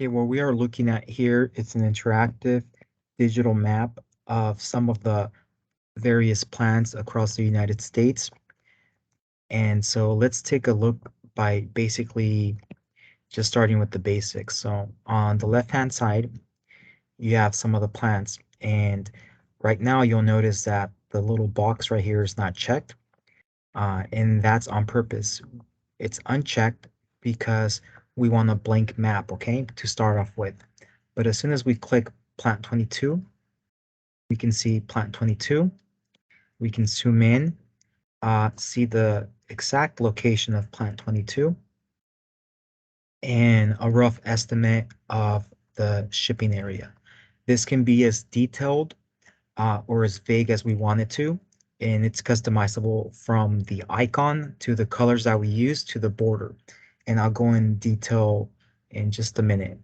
Okay, what we are looking at here is an interactive digital map of some of the various plants across the United States. And so let's take a look by basically just starting with the basics. So on the left-hand side, you have some of the plants. And right now you'll notice that the little box right here is not checked. And that's on purpose. It's unchecked because we want a blank map, okay, to start off with. But as soon as we click plant 22, we can see plant 22. We can zoom in, see the exact location of plant 22, and a rough estimate of the shipping area. This can be as detailed or as vague as we want it to, and it's customizable from the icon to the colors that we use to the border. And I'll go in detail in just a minute.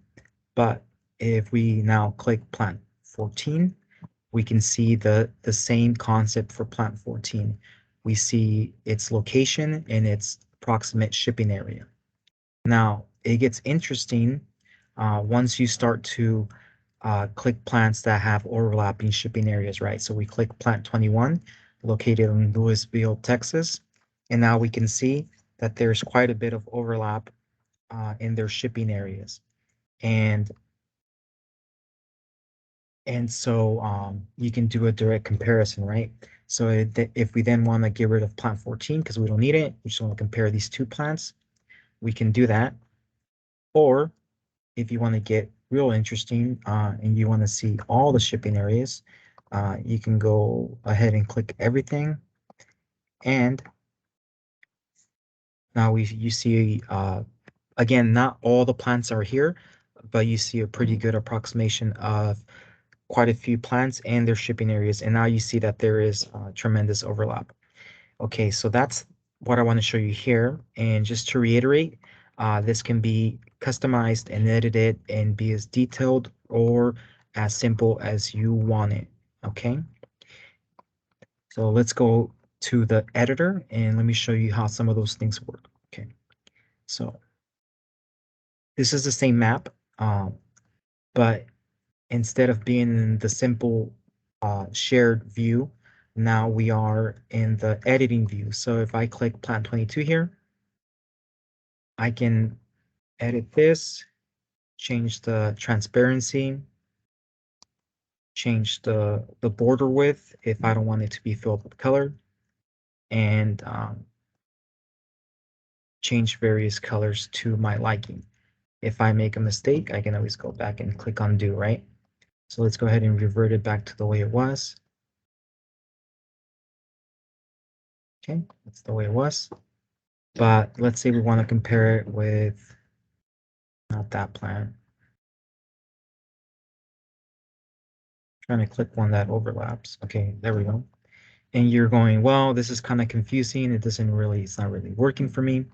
But if we now click plant 14, we can see the same concept for plant 14. We see its location and its approximate shipping area. Now, it gets interesting once you start to click plants that have overlapping shipping areas, right? So we click plant 21, located in Louisville, Texas, and now we can see that there's quite a bit of overlap in their shipping areas. And you can do a direct comparison, right? So if we then want to get rid of plant 14 because we don't need it, we just want to compare these two plants, we can do that. Or if you want to get real interesting and you want to see all the shipping areas, you can go ahead and click everything. And now you see, again, not all the plants are here, but you see a pretty good approximation of quite a few plants and their shipping areas. And now you see that there is tremendous overlap. Okay, so that's what I want to show you here. And just to reiterate, this can be customized and edited and be as detailed or as simple as you want it. Okay, so let's go to the editor and let me show you how some of those things work. Okay, so this is the same map, but instead of being in the simple shared view, now we are in the editing view. So if I click plant 22 here, I can edit this, change the transparency, change the border width if I don't want it to be filled with color, and change various colors to my liking. If I make a mistake, I can always go back and click undo, right? So let's go ahead and revert it back to the way it was. Okay, that's the way it was. But let's say we want to compare it with not that plan. Trying to click one that overlaps. Okay, there we go. And you're going, well, this is kind of confusing. It's not really working for me.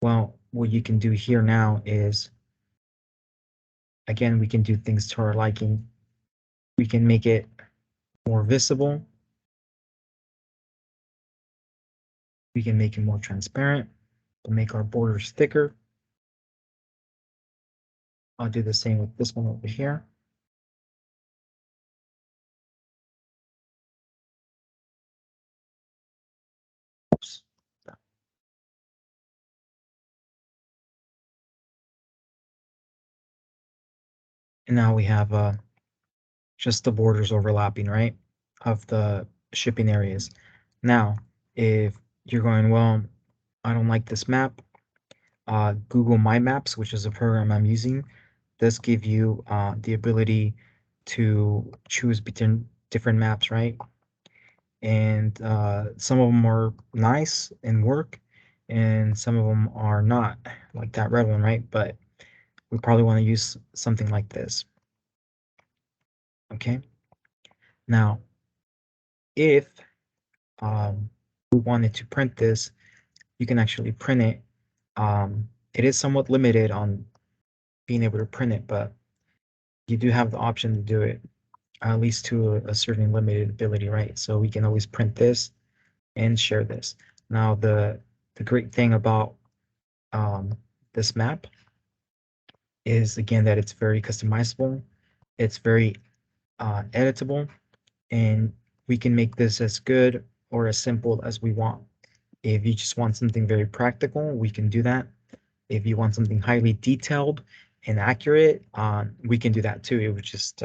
Well, what you can do here now is, again, we can do things to our liking. We can make it more visible. We can make it more transparent to make our borders thicker. I'll do the same with this one over here. Oops. And now we have just the borders overlapping, right, of the shipping areas. Now, if you're going, well, I don't like this map, Google My Maps, which is a program I'm using, does give you the ability to choose between different maps, right? And some of them are nice and work, and some of them are not, like that red one, right? But we probably want to use something like this. Okay. Now, if we wanted to print this, you can actually print it. It is somewhat limited on being able to print it, but you do have the option to do it, at least to a certain limited ability, right? So we can always print this and share this. Now, the great thing about this map is again that it's very customizable, it's very editable, and we can make this as good or as simple as we want. If you just want something very practical, we can do that. If you want something highly detailed and accurate, we can do that too. It would just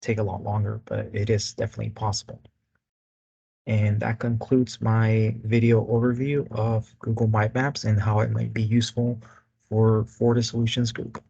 take a lot longer, but it is definitely possible. And that concludes my video overview of Google My Maps and how it might be useful for Fortis Solutions Group.